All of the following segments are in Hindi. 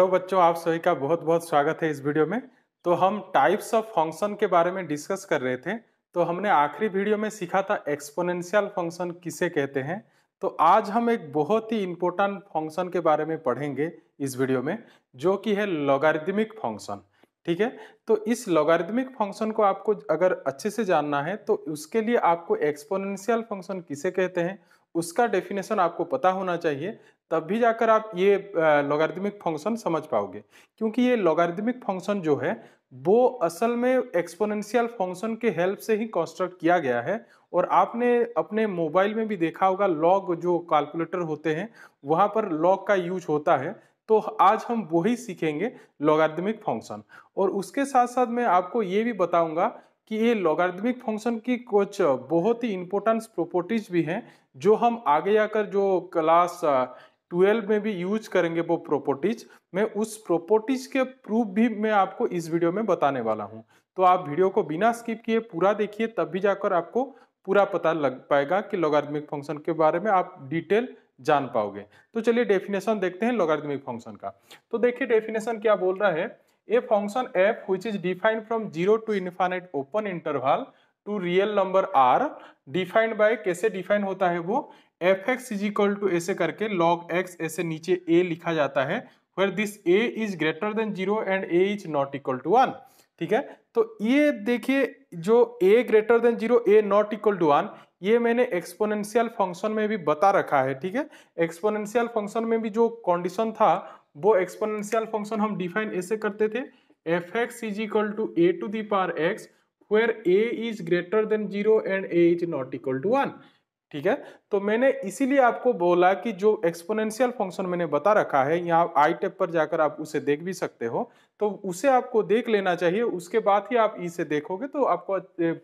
हेलो बच्चों, आप सभी का बहुत बहुत स्वागत है इस वीडियो में। तो हम टाइप्स ऑफ फंक्शन के बारे में डिस्कस कर रहे थे। तो हमने आखिरी वीडियो में सीखा था एक्सपोनेंशियल फंक्शन किसे कहते हैं। तो आज हम एक बहुत ही इंपॉर्टेंट फंक्शन के बारे में पढ़ेंगे इस वीडियो में, जो कि है लॉगरिदमिक फंक्शन। ठीक है, तो इस लॉगरिदमिक फंक्शन को आपको अगर अच्छे से जानना है तो उसके लिए आपको एक्सपोनेंशियल फंक्शन किसे कहते हैं उसका डेफिनेशन आपको पता होना चाहिए, तब भी जाकर आप ये लॉगरिदमिक फंक्शन समझ पाओगे। क्योंकि ये लॉगरिदमिक फंक्शन जो है वो असल में एक्सपोनेंशियल फंक्शन के हेल्प से ही कंस्ट्रक्ट किया गया है। और आपने अपने मोबाइल में भी देखा होगा, लॉग जो कैलकुलेटर होते हैं वहां पर लॉग का यूज होता है। तो आज हम वही सीखेंगे, लॉगरिदमिक फंक्शन। और उसके साथ साथ मैं आपको ये भी बताऊंगा कि ये लॉगरिदमिक फंक्शन की कुछ बहुत ही इंपॉर्टेंट प्रॉपर्टीज भी हैं, जो हम आगे जाकर जो क्लास 12 में भी यूज करेंगे वो प्रॉपर्टीज। मैं उस प्रॉपर्टीज के प्रूफ भी मैं आपको इस वीडियो में बताने वाला हूं। तो आप वीडियो को बिना स्किप किए पूरा देखिए, तब भी जाकर आपको पूरा पता लग पाएगा कि लॉगरिदमिक फंक्शन के बारे में आप डिटेल जान पाओगे। तो चलिए डेफिनेशन देखते हैं लॉगरिदमिक फंक्शन का। तो देखिए डेफिनेशन क्या बोल रहा है। A function f which is defined from 0 to infinite open interval to real number R, defined by, कैसे डिफाइन होता है वो, f x is equal to ऐसे करके लॉग एक्स ऐसे नीचे ए लिखा जाता है, where this A is greater than 0 and A is not equal to 1। ठीक है, तो ये देखिए जो A greater than 0 A not equal to 1, ये मैंने एक्सपोनेंशियल फंक्शन में भी बता रखा है। ठीक है, एक्सपोनेंशियल फंक्शन में भी जो कंडीशन था वो एक्सपोनेंशियल फंक्शन हम डिफाइन ऐसे करते थे, f x is equal to a to the power x where a is greater than 0 and a is not equal to 1। ठीक है, तो मैंने इसीलिए आपको बोला कि जो एक्सपोनेंशियल फंक्शन मैंने बता रखा है, यहाँ आई टैब पर जाकर आप उसे देख भी सकते हो, तो उसे आपको देख लेना चाहिए। उसके बाद ही आप इसे देखोगे तो आपको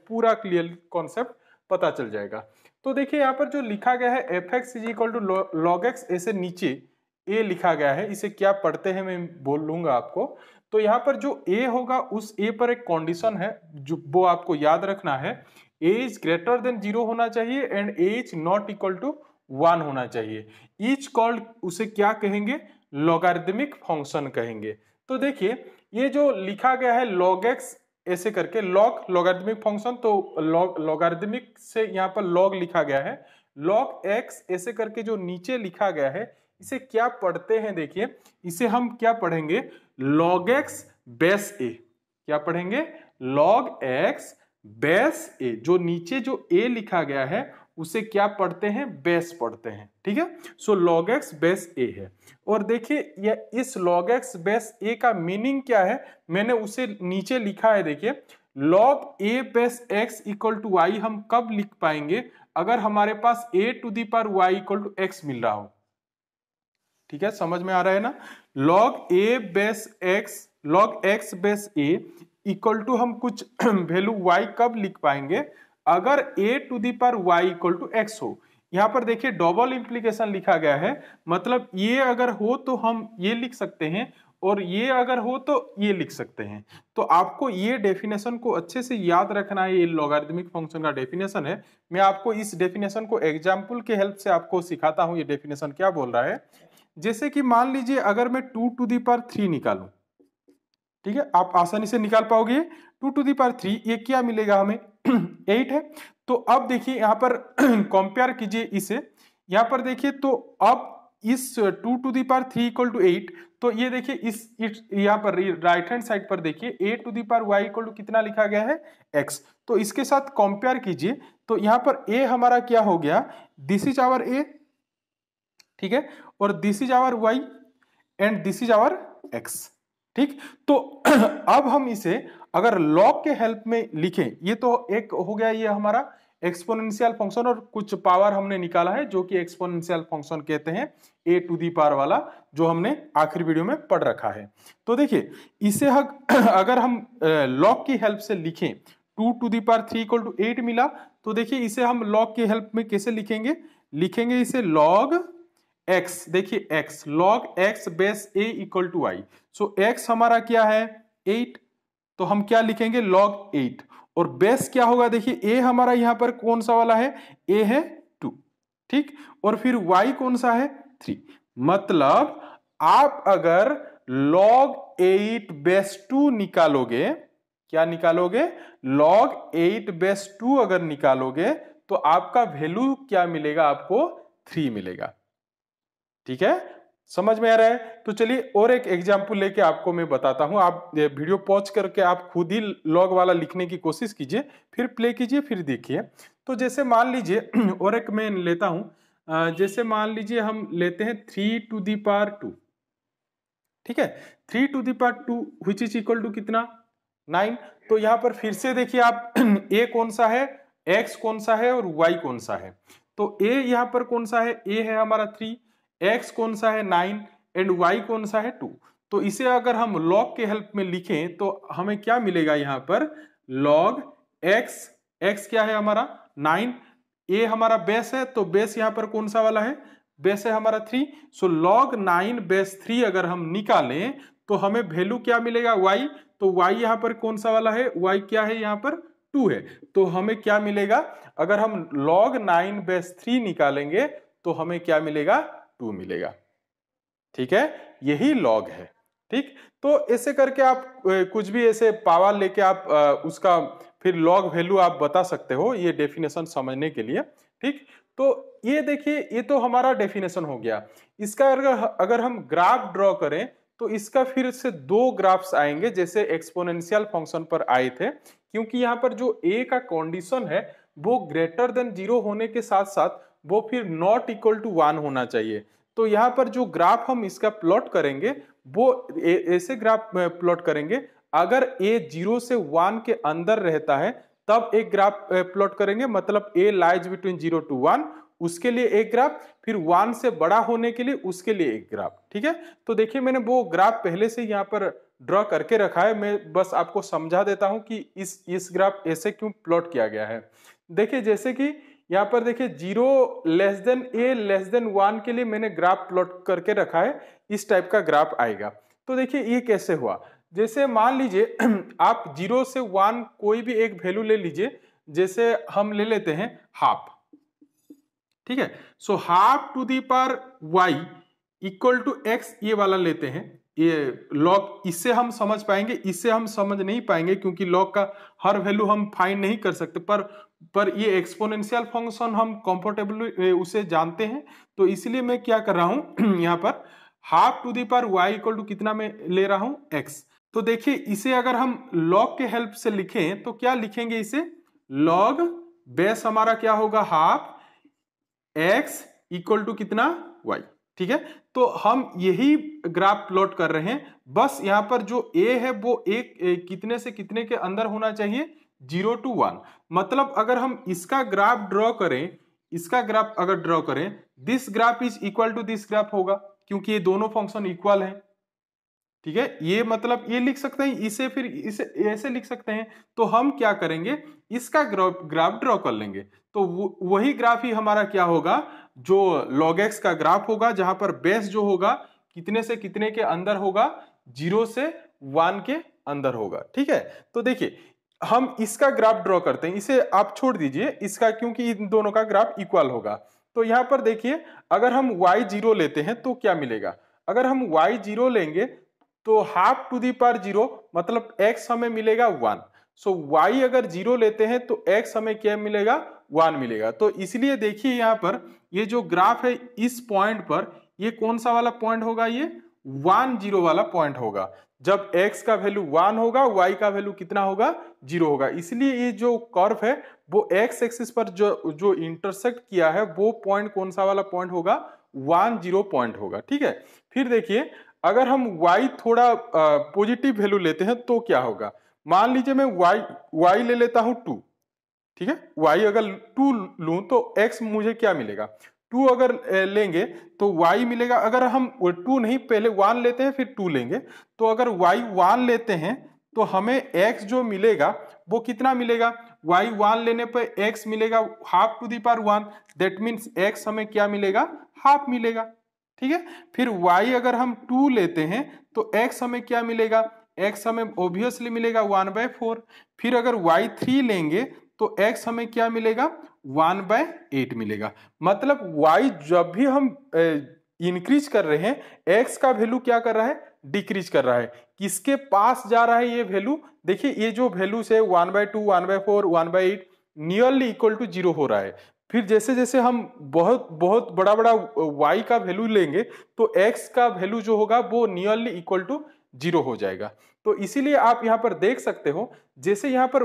पूरा क्लियर कॉन्सेप्ट पता चल जाएगा। तो देखिए यहाँ पर जो लिखा गया है f x is equal to log x, ऐसे नीचे ए लिखा गया है। इसे क्या पढ़ते हैं मैं बोल लूंगा आपको। तो यहाँ पर जो ए होगा उस ए पर एक कंडीशन है जो वो आपको याद रखना है, ए इज ग्रेटर देन 0 होना चाहिए and A is not equal to 1 होना चाहिए। ईच कॉल्ड, उसे क्या कहेंगे, लॉगरिदमिक फंक्शन कहेंगे। तो देखिए ये जो लिखा गया है लॉग एक्स ऐसे करके, लॉग लॉगरिदमिक फंक्शन, तो लॉगरिदमिक से यहाँ पर लॉग लिखा गया है, लॉग एक्स ऐसे करके जो नीचे लिखा गया है, इसे क्या पढ़ते हैं, देखिए इसे हम क्या पढ़ेंगे, log x बेस ए। क्या पढ़ेंगे, log x बेस ए। जो नीचे जो a लिखा गया है उसे क्या पढ़ते हैं, बेस पढ़ते हैं। ठीक है, सो log x बेस ए है। और देखिए ये इस log x बेस ए का मीनिंग क्या है, मैंने उसे नीचे लिखा है। देखिए log a base x equal to y हम कब लिख पाएंगे, अगर हमारे पास a to the power y equal to x मिल रहा हो। ठीक है, समझ में आ रहा है ना। log a base x, log x base a equal to हम कुछ वैल्यू y कब लिख पाएंगे, अगर a to the power y equal to x हो। यहां पर देखिए डबल इंप्लीकेशन लिखा गया है, मतलब ये अगर हो तो हम ये लिख सकते हैं और ये अगर हो तो ये लिख सकते हैं। तो आपको ये डेफिनेशन को अच्छे से याद रखना है। ये लॉगरिदमिक फंक्शन का डेफिनेशन है। मैं आपको इस डेफिनेशन को एग्जांपल के हेल्प से आपको सिखाता हूं। ये डेफिनेशन क्या बोल रहा है, जैसे कि मान लीजिए अगर मैं 2 टू दी पावर 3 निकालूं, ठीक है, आप आसानी से निकाल पाओगे। 2 टू दी पावर 3, ये क्या मिलेगा हमें 8 है। तो अब देखिए यहां पर कंपेयर कीजिए इसे, यहां पर देखिए तो अब इस 2 to the power 3 equal to 8, तो ये देखिए इस यहां पर राइट हैंड साइड पर देखिए a to the power y equal to कितना लिखा गया है, x। तो इसके साथ कंपेयर कीजिए, तो यहां पर a हमारा क्या हो गया, दिस इज आवर a, ठीक है, और this is our y and this is our x। ठीक, तो अब हम इसे अगर लॉग के हेल्प में लिखें, ये तो एक हो गया ये हमारा एक्सपोनेंशियल फंक्शन, और कुछ पावर हमने निकाला है जो कि एक्सपोनेंशियल फंक्शन कहते हैं, a टू दी पावर वाला, जो हमने आखिरी वीडियो में पढ़ रखा है। तो देखिए इसे अगर हम लॉग की हेल्प से लिखें, 2 to the power 3 equal to 8 मिला, तो देखिए इसे हम लॉग की हेल्प में कैसे लिखेंगे, लिखेंगे इसे log x। देखिए x, log x base a equal to y। So x हमारा क्या है 8, तो हम क्या लिखेंगे log 8, और बेस क्या होगा, देखिए a हमारा यहां पर कौन सा वाला है, a है 2, ठीक, और फिर y कौन सा है 3। मतलब आप अगर log 8/2 निकालोगे, क्या निकालोगे, log 8/2 अगर निकालोगे तो आपका वैल्यू क्या मिलेगा, आपको 3 मिलेगा। ठीक है, समझ में आ रहा है? तो चलिए और एक एग्जांपल लेके आपको मैं बताता हूं। आप वीडियो पॉज करके आप खुद ही लॉग वाला लिखने की कोशिश कीजिए, फिर प्ले कीजिए, फिर देखिए। तो जैसे मान लीजिए और एक मैं लेता हूं, जैसे मान लीजिए हम लेते हैं 3⁻²। ठीक है, 3⁻², विच इज इक्वल टू कितना, 9। तो यहां पर फिर से देखिए आप a कौन सा है, x कौन सा है और y कौन सा है। तो a यहां पर कौन सा है, a है हमारा 3, x कौन सा है 9 एंड y कौन सा है 2। तो इसे अगर हम log के हेल्प में लिखें तो हमें क्या मिलेगा, यहां पर log x क्या है हमारा 9, a हमारा बेस है, तो बेस यहां पर कौन सा वाला है, बेस है हमारा 3। सो log 9/3 अगर हम निकालें तो हमें वैल्यू क्या मिलेगा, y। तो y यहां पर कौन सा वाला है, y क्या है यहां पर 2 है। तो हमें क्या मिलेगा, अगर हम log 9/3 निकालेंगे तो हमें क्या मिलेगा, 2 मिलेगा। ठीक है, यही log है। ठीक, तो ऐसे करके आप कुछ भी ऐसे पावर लेके आप उसका फिर log वैल्यू आप बता सकते हो, ये डेफिनेशन समझने के लिए। ठीक, तो ये देखिए, ये तो हमारा डेफिनेशन हो गया। इसका अगर हम ग्राफ ड्रॉ करें तो इसका फिर से दो ग्राफ्स आएंगे जैसे एक्सपोनेंशियल फंक्शन पर आए थे, क्योंकि यहाँ पर जो a का कंडीशन है वो ग्रेटर देन 0 होने के साथ साथ वो फिर नॉट इक्वल टू 1 होना चाहिए। तो यहाँ पर जो ग्राफ हम इसका प्लॉट करेंगे वो ऐसे ग्राफ प्लॉट करेंगे, अगर a 0 से 1 के अंदर रहता है तब एक ग्राफ प्लॉट करेंगे, मतलब a लाइज बिटवीन 0 to 1, उसके लिए एक ग्राफ, फिर 1 से बड़ा होने के लिए उसके लिए एक ग्राफ। ठीक है, तो देखिए मैंने वो ग्राफ पहले से यहाँ पर ड्रॉ करके रखा है, मैं बस आपको समझा देता हूं कि इस ग्राफ ऐसे क्यों प्लॉट किया गया है। देखिए जैसे कि यहाँ पर देखिए 0<a<1 के लिए मैंने ग्राफ प्लॉट करके रखा है, इस टाइप का ग्राफ आएगा। तो देखिए ये कैसे हुआ, जैसे मान लीजिए आप 0 से 1 कोई भी एक वैल्यू ले लीजिए, जैसे हम ले लेते हैं हाफ। ठीक है, सो ½ इक्वल टू x, ये वाला लेते हैं। ये लॉग इससे हम समझ पाएंगे, इससे हम समझ नहीं पाएंगे क्योंकि लॉग का हर वैल्यू हम फाइंड नहीं कर सकते, पर ये एक्सपोनेंशियल फंक्शन हम कंफर्टेबली उसे जानते हैं। तो इसलिए मैं क्या कर रहा हूं यहाँ पर ½ इक्वल टू कितना में ले रहा हूं, x। तो देखिए इसे अगर हम लॉग के हेल्प से लिखें तो क्या लिखेंगे इसे, लॉग बेस हमारा क्या होगा हाफ x इक्वल टू कितना, y। ठीक है, तो हम यही ग्राफ प्लॉट कर रहे हैं, बस यहां पर जो a है वो कितने से कितने के अंदर होना चाहिए, 0 to 1। मतलब अगर हम इसका ग्राफ ड्रॉ करें, इसका ग्राफ अगर ड्रॉ करें, this graph is equal to this graph होगा, क्योंकि ये दोनों फंक्शन इक्वल हैं। ठीक है, ये मतलब ये लिख सकते हैं, इसे फिर इसे ऐसे लिख सकते हैं। तो हम क्या करेंगे, इसका ग्राफ ड्रॉ कर लेंगे, तो वही ग्राफ ही हमारा क्या होगा, जो log x का ग्राफ होगा, जहां पर बेस जो होगा कितने से कितने के अंदर होगा, 0 से 1 के अंदर होगा। ठीक है, तो देखिए हम इसका ग्राफ ड्रॉ करते हैं, इसे आप छोड़ दीजिए इसका, क्योंकि इन दोनों का ग्राफ इक्वल होगा। तो यहां पर देखिए अगर हम y0 लेते हैं तो क्या मिलेगा, अगर हम y0 लेंगे तो ½ मतलब x हमें मिलेगा 1। सो y अगर 0 लेते हैं तो x हमें क्या मिलेगा, 1 मिलेगा। तो इसलिए देखिए यहाँ पर ये जो ग्राफ है इस पॉइंट पर ये कौन सा वाला पॉइंट होगा, ये 1 0 वाला पॉइंट होगा। जब x का वैल्यू 1 होगा, y का वैल्यू कितना होगा, 0 होगा। इसलिए ये जो कर्व है वो x एक्सिस पर जो इंटरसेक्ट किया है वो पॉइंट कौन सा वाला पॉइंट होगा, 1 0 पॉइंट होगा। ठीक है, फिर देखिए अगर हम y थोड़ा पॉजिटिव वैल्यू लेते हैं तो क्या होगा, मान लीजिए मैं y ले लेता हूं 2। ठीक है, y अगर 2 लूं तो x मुझे क्या मिलेगा, 2 अगर लेंगे तो y मिलेगा। अगर हम 2 नहीं, पहले 1 लेते हैं फिर 2 लेंगे, तो अगर y 1 लेते हैं तो हमें x जो मिलेगा वो कितना मिलेगा, y 1 लेने पर x मिलेगा ½ दैट मीन्स x हमें क्या मिलेगा, हाफ मिलेगा। ठीक है, फिर y अगर हम 2 लेते हैं तो x हमें क्या मिलेगा, x हमें ऑब्वियसली मिलेगा 1/4। फिर अगर y 3 लेंगे तो x हमें क्या मिलेगा, 1/8 मिलेगा। मतलब y जब भी हम इंक्रीज कर रहे हैं x का वैल्यू क्या कर रहा है, डिक्रीज कर रहा है। किसके पास जा रहा है ये वैल्यू? देखिए ये जो वैल्यूज है 1/2, 1/4, 1/8 नियरली इक्वल टू 0 हो रहा है। फिर जैसे जैसे हम बहुत बहुत बड़ा बड़ा y का वैल्यू लेंगे तो x का वैल्यू जो होगा वो नियरली इक्वल टू 0 हो जाएगा। तो इसीलिए आप यहाँ पर देख सकते हो, जैसे यहाँ पर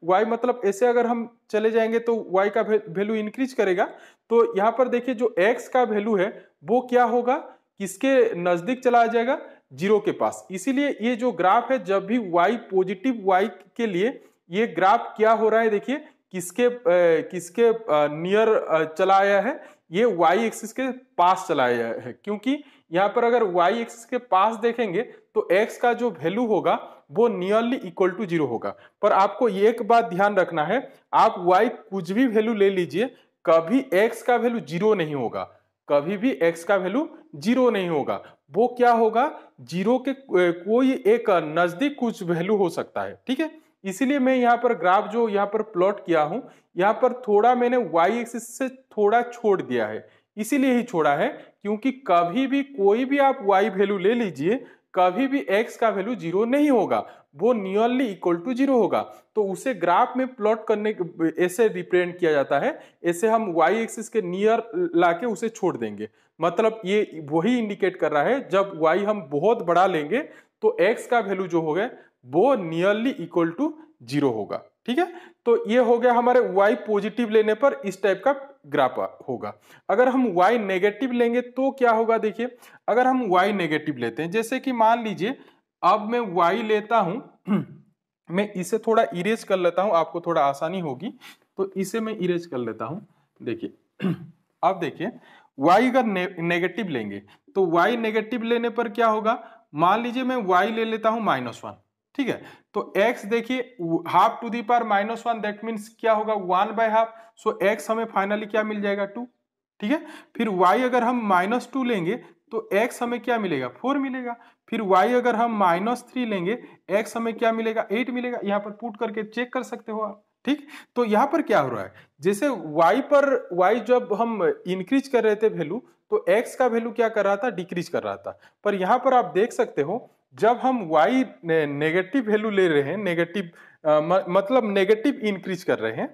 y मतलब ऐसे अगर हम चले जाएंगे तो y का वैल्यू इंक्रीज करेगा, तो यहाँ पर देखिए जो x का वैल्यू है वो क्या होगा, किसके नजदीक चला जाएगा, 0 के पास। इसीलिए ये जो ग्राफ है, जब भी y पॉजिटिव y के लिए ये ग्राफ क्या हो रहा है, देखिए किसके नियर चला आया है, ये y एक्सिस के पास चला आया है। क्योंकि यहाँ पर अगर y एक्सिस के पास देखेंगे तो x का जो वैल्यू होगा वो नियरली इक्वल टू 0 होगा। पर आपको एक बात ध्यान रखना है, आप y कुछ भी वैल्यू ले लीजिए, कभी x का वैल्यू 0 नहीं होगा, कभी भी x का वैल्यू 0 नहीं होगा। वो क्या होगा, 0 के कोई एक नजदीक कुछ वैल्यू हो सकता है, ठीक है। इसीलिए मैं यहाँ पर ग्राफ जो यहाँ पर प्लॉट किया हूं, यहाँ पर थोड़ा मैंने y एक्सिस से थोड़ा छोड़ दिया है। इसीलिए ही छोड़ा है क्योंकि कभी भी कोई भी आप y वैल्यू ले लीजिए, कभी भी x का वैल्यू 0 नहीं होगा, वो नियरली इक्वल टू 0 होगा। तो उसे ग्राफ में प्लॉट करने ऐसे रिप्रेजेंट किया जाता है, ऐसे हम y एक्सिस के नियर लाके उसे छोड़ देंगे। मतलब ये वही इंडिकेट कर रहा है, जब y हम बहुत बड़ा लेंगे तो x का वैल्यू जो होगा वो नियरली इक्वल टू 0 होगा, ठीक है। तो ये हो गया हमारे y पॉजिटिव लेने पर इस टाइप का ग्राफ होगा। अगर हम y नेगेटिव लेंगे तो क्या होगा, देखिए अगर हम y नेगेटिव लेते हैं, जैसे कि मान लीजिए अब मैं y लेता हूं मैं इसे थोड़ा इरेज कर लेता हूं, आपको थोड़ा आसानी होगी, तो इसे मैं इरेज कर लेता हूं। देखिए अब देखिए y अगर नेगेटिव लेंगे तो y नेगेटिव लेने पर क्या होगा, मान लीजिए मैं y ले लेता हूं -1, ठीक है। तो x देखिए half to the power -1 that means क्या होगा 1/2, सो x हमें फाइनली क्या मिल जाएगा 2, ठीक है। फिर y अगर हम -2 लेंगे तो x हमें क्या मिलेगा 4 मिलेगा। फिर y अगर हम -3 लेंगे x हमें क्या मिलेगा 8 मिलेगा। यहाँ पर पुट करके चेक कर सकते हो आप, ठीक। तो यहाँ पर क्या हो रहा है, जैसे y जब हम इंक्रीज कर रहे थे वैल्यू, तो x का वैल्यू क्या कर रहा था, डिक्रीज कर रहा था। पर यहाँ पर आप देख सकते हो जब हम y नेगेटिव वैल्यू ले रहे हैं, नेगेटिव मतलब नेगेटिव इंक्रीज कर रहे हैं,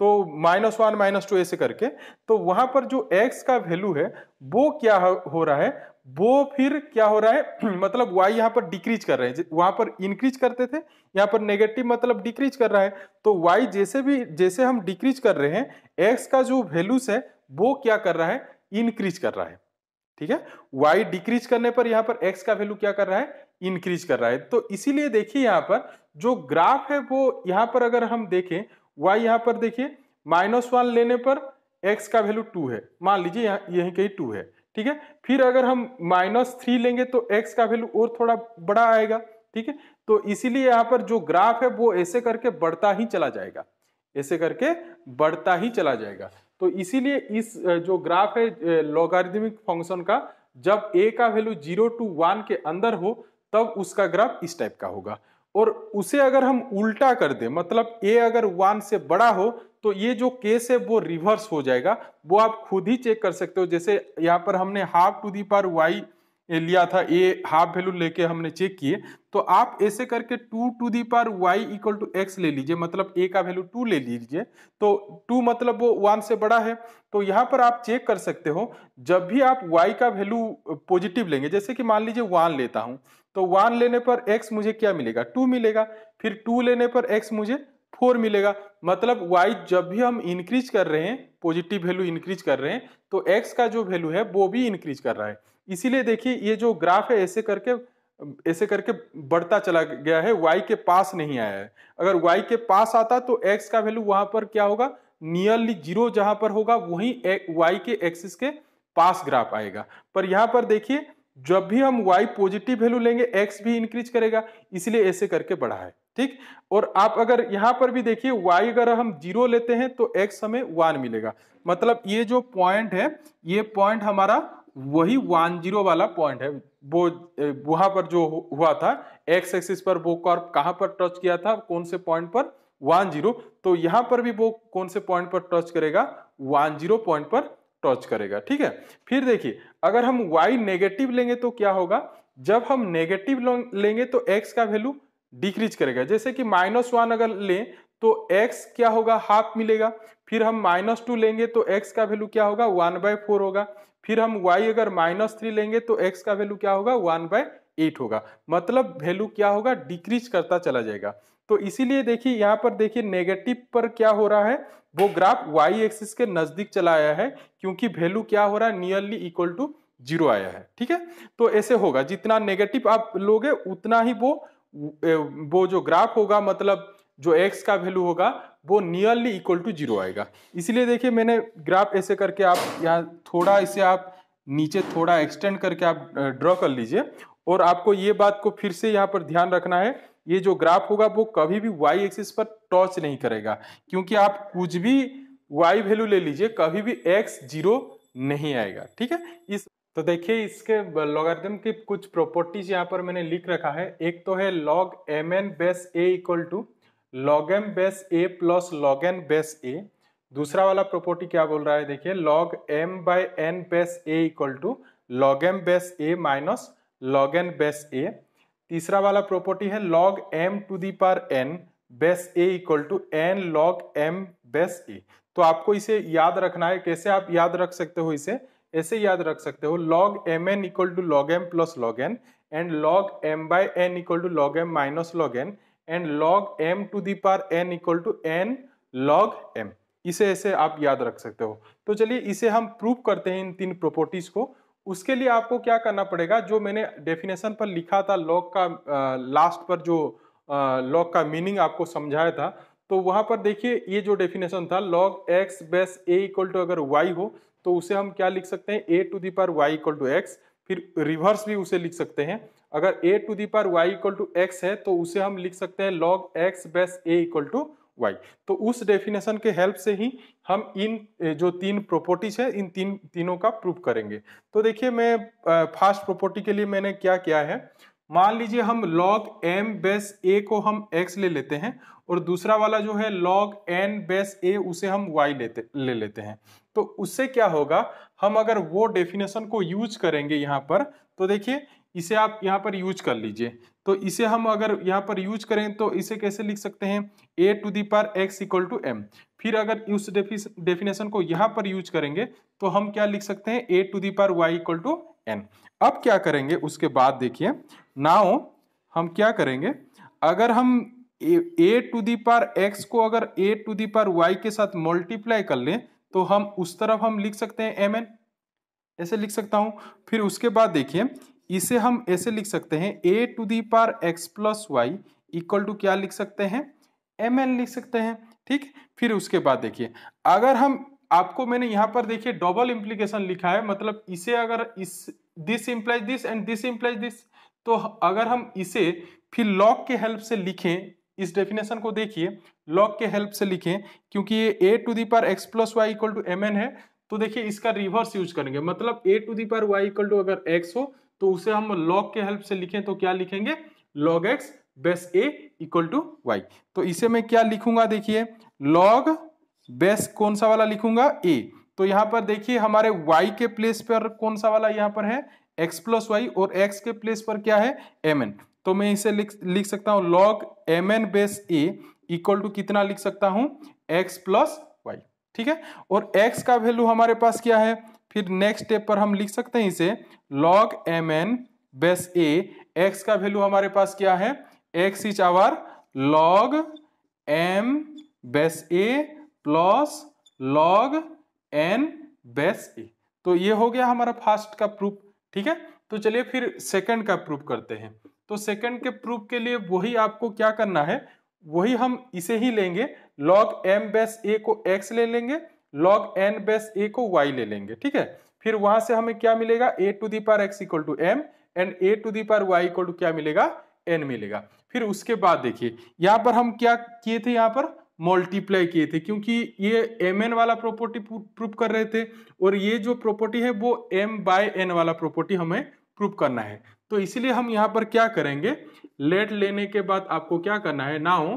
तो -1 -2 ऐसे करके, तो वहां पर जो x का वैल्यू है वो क्या हो रहा है, वो फिर क्या हो रहा है मतलब y यहाँ पर डिक्रीज कर रहे हैं, वहां पर इंक्रीज करते थे, यहाँ पर नेगेटिव मतलब डिक्रीज कर रहा है। तो y जैसे हम डिक्रीज कर रहे हैं, x का जो वैल्यूज है वो क्या कर रहा है, इंक्रीज कर रहा है, ठीक है। y डिक्रीज करने पर यहाँ पर x का वैल्यू क्या कर रहा है, इंक्रीज कर रहा है। तो इसीलिए देखिए यहाँ पर जो ग्राफ है वो यहाँ पर अगर हम देखें, y यहाँ पर देखिए -1 लेने पर x का वैल्यू 2 है, मान लीजिए यहीं कहीं 2 है, ठीक है। फिर अगर हम -3 लेंगे तो x का वैल्यू और थोड़ा बड़ा आएगा, ठीक है। तो इसीलिए यहाँ पर जो ग्राफ है वो ऐसे करके बढ़ता ही चला जाएगा, ऐसे करके बढ़ता ही चला जाएगा। तो इसीलिए इस जो ग्राफ है लॉगरिदमिक फंक्शन का, जब a का वैल्यू 0 to 1 के अंदर हो तब उसका ग्राफ इस टाइप का होगा। और उसे अगर हम उल्टा कर दें, मतलब a अगर 1 से बड़ा हो तो ये जो केस है वो रिवर्स हो जाएगा, वो आप खुद ही चेक कर सकते हो। जैसे यहाँ पर हमने half to the power y लिया था, a हाफ वैल्यू लेके हमने चेक किए, तो आप ऐसे करके 2 to the power y equal to x ले लीजिए, मतलब a का वैल्यू 2 ले लीजिए, तो 2 मतलब वो 1 से बड़ा है। तो यहाँ पर आप चेक कर सकते हो, जब भी आप y का वैल्यू पॉजिटिव लेंगे, जैसे कि मान लीजिए 1 लेता हूं, तो 1 लेने पर x मुझे क्या मिलेगा, 2 मिलेगा। फिर 2 लेने पर x मुझे 4 मिलेगा। मतलब y जब भी हम इंक्रीज कर रहे हैं, पॉजिटिव वैल्यू इंक्रीज कर रहे हैं, तो x का जो वैल्यू है वो भी इंक्रीज कर रहा है। इसीलिए देखिए ये जो ग्राफ है ऐसे करके बढ़ता चला गया है, y के पास नहीं आया है। अगर y के पास आता तो x का वैल्यू वहां पर क्या होगा, नियरली 0 जहां पर होगा वहीं y के एक्सिस के पास ग्राफ आएगा। पर यहाँ पर देखिए जब भी हम y पॉजिटिव वैल्यू लेंगे x भी इंक्रीज करेगा, इसलिए ऐसे करके बढ़ा है, ठीक। और आप अगर यहाँ पर भी देखिए y अगर हम 0 लेते हैं तो x हमें 1 मिलेगा। मतलब ये जो पॉइंट है, ये पॉइंट हमारा वही 10 वाला पॉइंट है, वो वहां पर जो हुआ था x एक्सिस पर, वो कर्व कहां पर टच किया था, कौन से पॉइंट पर, 10। तो यहां पर भी वो कौन से पॉइंट पर टच करेगा, 10 पॉइंट पर टच करेगा, ठीक है। फिर देखिए अगर हम y नेगेटिव लेंगे तो क्या होगा, जब हम नेगेटिव लेंगे तो x का वैल्यू डिक्रीज करेगा। जैसे कि -1 अगर लें तो x क्या होगा, हाफ मिलेगा। फिर हम -2 लेंगे तो x का वैल्यू क्या होगा, 1/4 होगा। फिर हम y अगर -3 लेंगे तो x का वैल्यू क्या होगा, 1/8 होगा। मतलब वैल्यू क्या होगा, डिक्रीज करता चला जाएगा। तो इसीलिए देखिए यहाँ पर देखिए नेगेटिव पर क्या हो रहा है, वो ग्राफ y एक्सिस के नजदीक चला आया है, क्योंकि वैल्यू क्या हो रहा है, नियरली इक्वल टू 0 आया है। ठीक है, तो ऐसे होगा, जितना नेगेटिव आप लोगे उतना ही वो जो ग्राफ होगा, मतलब जो x का वैल्यू होगा वो नियरली इक्वल टू 0 आएगा। इसलिए देखिए मैंने ग्राफ ऐसे करके, आप यहाँ थोड़ा इसे आप नीचे थोड़ा एक्सटेंड करके आप ड्रॉ कर लीजिए। और आपको ये बात को फिर से यहाँ पर ध्यान रखना है, ये जो ग्राफ होगा वो कभी भी y एक्सिस पर टच नहीं करेगा, क्योंकि आप कुछ भी y वैल्यू ले लीजिए, कभी भी x 0 नहीं आएगा। ठीक है, इस तो देखिए इसके लॉगरिथम की कुछ प्रॉपर्टीज यहाँ पर मैंने लिख रखा है। एक तो है log mn base a equal to log m base a plus log n base a। दूसरा वाला प्रॉपर्टी क्या बोल रहा है, देखिए log m by n base a equal to log m base a minus log n base a। तीसरा वाला प्रॉपर्टी है log m to the power n base a equal to n log m base a। तो आपको इसे याद रखना है। कैसे आप याद रख सकते हो, इसे ऐसे याद रख सकते हो, log mn equal to log m plus log n and log m by n equal to log m minus log n and log m to the power n equal to n log m। इसे ऐसे आप याद रख सकते हो। तो चलिए इसे हम प्रूव करते हैं इन तीन प्रॉपर्टीज को। उसके लिए आपको क्या करना पड़ेगा, जो मैंने डेफिनेशन पर लिखा था लॉग का, लास्ट पर जो लॉग का मीनिंग आपको समझाया था, तो वहां पर देखिए ये जो डेफिनेशन था log x base a equal to अगर y हो तो उसे हम क्या लिख सकते हैं, a to the power y equal to x। फिर रिवर्स भी उसे लिख सकते हैं, अगर a to the power y equal to x है तो उसे हम लिख सकते हैं log x base a equal to y। तो उस डेफिनेशन के हेल्प से ही हम इन जो तीन प्रॉपर्टीज है, इन तीनों का प्रूफ करेंगे। तो देखिए मैं फर्स्ट प्रॉपर्टी के लिए मैंने क्या किया है, मान लीजिए हम log m बेस a को हम x ले लेते हैं और दूसरा वाला जो है log n बेस a उसे हम y ले लेते हैं। तो उससे क्या होगा, हम अगर वो डेफिनेशन को यूज करेंगे यहाँ पर, तो देखिए इसे आप यहाँ पर यूज कर लीजिए। तो इसे हम अगर यहाँ पर यूज करें तो इसे कैसे लिख सकते हैं, a to the power x equal to m। फिर अगर उस डेफिनेशन को यहाँ पर यूज करेंगे तो हम क्या लिख सकते हैं, a to the power y equal to n। अब क्या करेंगे उसके बाद देखिए, नाउ हम क्या करेंगे, अगर हम a to the power x को अगर a to the power y के साथ मल्टीप्लाई कर लें तो हम उस तरफ हम लिख सकते हैं mn, ऐसे लिख सकता हूं। फिर उसके बाद देखिए इसे हम ऐसे लिख सकते हैं, a to the power x plus y equal to क्या लिख सकते हैं, mn लिख सकते हैं। ठीक, फिर उसके बाद देखिए अगर हम, आपको मैंने यहाँ पर देखिए डबल इंप्लीकेशन लिखा है, मतलब इसे अगर इस this implies this and this implies this, तो अगर हम इसे फिर लॉग के हेल्प से लिखें, इस डेफिनेशन को देखिए लॉग के हेल्प से लिखें, क्योंकि ये a to the power x plus y equal to mn है, तो देखिए इसका रिवर्स यूज करेंगे, मतलब a to the power y equal to अगर x हो तो उसे हम लॉग के हेल्प से लिखें तो क्या लिखेंगे, log x base a equal to y। तो इसे मैं क्या लिखूंगा, देखिए log बेस कौन सा वाला लिखूंगा, a। तो यहाँ पर देखिए हमारे y के प्लेस पर कौन सा वाला यहाँ पर है, x प्लस वाई, और x के प्लेस पर क्या है, mn। तो मैं इसे लिख सकता हूं log mn base a equal to कितना लिख सकता हूं, x प्लस वाई। ठीक है, और x का वैल्यू हमारे पास क्या है, फिर नेक्स्ट स्टेप पर हम लिख सकते हैं इसे log mn base a, x का वैल्यू हमारे पास क्या है, x is our log m base a plus log n base a। तो ये हो गया हमारा फर्स्ट का प्रूफ। ठीक है, तो चलिए फिर सेकंड का प्रूफ करते हैं। तो सेकंड के प्रूफ के लिए वही आपको क्या करना है, वही हम इसे ही लेंगे, log m बेस a को x ले लेंगे, log n बेस a को y ले लेंगे। ठीक है, फिर वहां से हमें क्या मिलेगा, a to the power x equal to m and a to the power y equal to क्या मिलेगा, n मिलेगा। फिर उसके बाद देखिए यहाँ पर हम क्या किए थे, यहाँ पर मल्टीप्लाई किए थे, क्योंकि ये mn वाला प्रॉपर्टी प्रूफ कर रहे थे और ये जो प्रॉपर्टी है वो m बाय n वाला प्रॉपर्टी हमें प्रूफ करना है। तो इसीलिए हम यहाँ पर क्या करेंगे, लेट लेने के बाद आपको क्या करना है, नाउ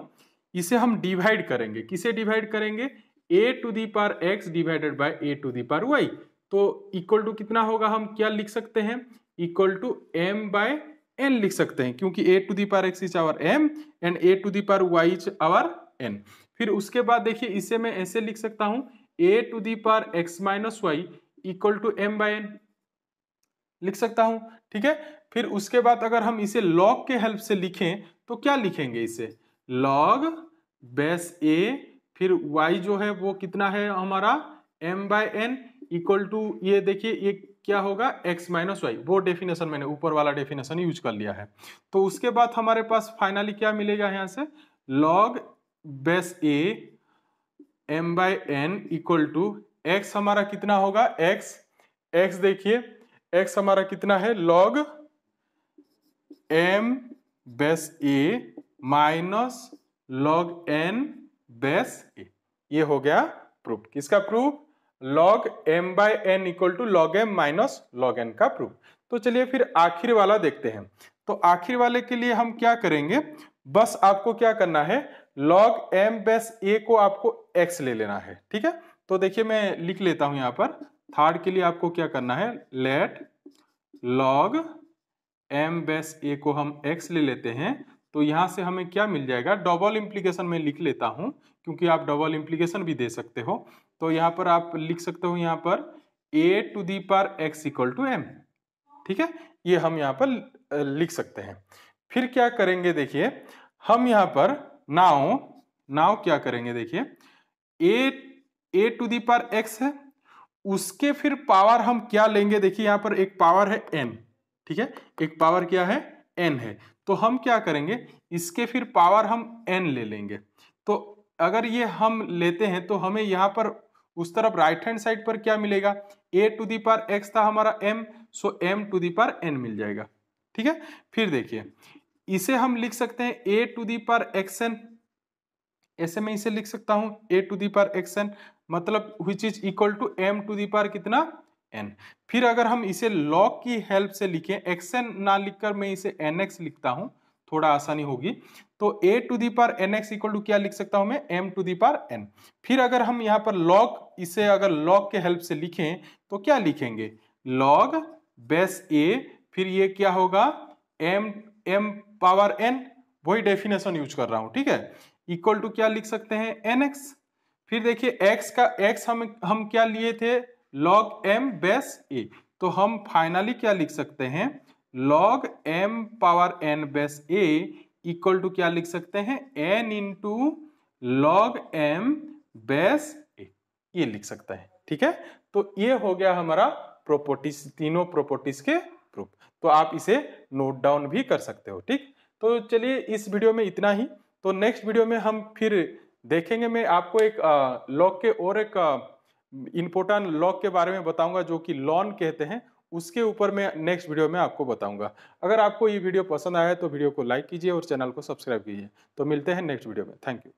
इसे हम डिवाइड करेंगे। किसे डिवाइड करेंगे, a to the power x divided by a to the power y। तो इक्वल टू कितना होगा, हम क्या लिख सकते हैं, equal to m by n लिख सकते हैं, क्योंकि a to the power x is our m and a to the power y is our n। फिर उसके बाद देखिए इसे मैं ऐसे लिख सकता हूं a to the power x minus y equal to m by n लिख सकता हूं, ठीक है। फिर उसके बाद अगर हम इसे log के हेल्प से लिखें तो क्या लिखेंगे इसे, log बेस a, फिर y जो है वो कितना है हमारा m by n equal to, ये देखिए ये क्या होगा x माइनस वाई, वो डेफिनेशन मैंने ऊपर वाला डेफिनेशन यूज कर लिया है। तो उसके बाद हमारे पास फाइनली क्या मिलेगा यहां से, log base a m by n equal to x हमारा कितना होगा, x देखिए x हमारा कितना है log m base a minus log n base a। ये हो गया प्रूफ, किसका proof, log m by n equal to log m minus log n का प्रूफ। तो चलिए फिर आखिर वाला देखते हैं। तो आखिर वाले के लिए हम क्या करेंगे, बस आपको क्या करना है, log m बेस a को आपको x ले लेना है, ठीक है। तो देखिए मैं लिख लेता हूं यहां पर, थर्ड के लिए आपको क्या करना है, let log m base a को हम x ले लेते हैं। तो यहां से हमें क्या मिल जाएगा, डबल इंप्लीकेशन में लिख लेता हूं क्योंकि आप डबल इंप्लीकेशन भी दे सकते हो। तो यहां पर आप लिख सकते हो यहां पर a to the power x equal to m, ठीक है, ये हम यहां पर लिख सकते हैं। फिर क्या करेंगे देखिए, हम यहां पर नाउ क्या करेंगे देखिए, a to the power x है, उसके फिर पावर हम क्या लेंगे, देखिए यहां पर एक पावर है n, ठीक है, एक पावर क्या है n है। तो हम क्या करेंगे, इसके फिर पावर हम n ले लेंगे। तो अगर ये हम लेते हैं तो हमें यहां पर उस तरफ राइट हैंड साइड पर क्या मिलेगा, a to the power x था हमारा m, so m to the power n मिल जाएगा, ठीक है। फिर देखिए इसे हम लिख सकते हैं a to the power xn, ऐसे में इसे लिख सकता हूं a to the power xn, मतलब which is equal to m to the power कितना n। फिर अगर हम इसे log की हेल्प से लिखें, xn ना लिखकर मैं इसे nx लिखता हूं, थोड़ा आसानी होगी। तो a to the power nx equal to क्या लिख सकता हूं मैं, m to the power n। फिर अगर हम यहां पर log, इसे अगर log के हेल्प से लिखें तो क्या लिखेंगे, log बेस a, फिर ये क्या होगा m पावर n, वही डेफिनेशन यूज कर रहा हूं, ठीक है, इक्वल टू क्या लिख सकते हैं nx। फिर देखिए x हम क्या लिए थे, log m बेस a, तो हम फाइनली क्या लिख सकते हैं, log m power n base a equal to क्या लिख सकते हैं, n into log m base a, ये लिख सकते हैं, ठीक है। तो ये हो गया हमारा प्रॉपर्टीज, तीनों प्रॉपर्टीज के प्रूफ। तो आप इसे नोट डाउन भी कर सकते हो, ठीक। तो चलिए इस वीडियो में इतना ही। तो नेक्स्ट वीडियो में हम फिर देखेंगे, मैं आपको एक लॉग के और एक इंपॉर्टेंट लॉग के बारे में बताऊंगा जो कि लॉन कहते हैं, उसके ऊपर मैं नेक्स्ट वीडियो में आपको बताऊंगा। अगर आपको ये वीडियो पसंद आया तो वीडियो को लाइक कीजिए और चैनल को सब्सक्राइब कीजिए। तो मिलते हैं नेक्स्ट वीडियो में, थैंक यू।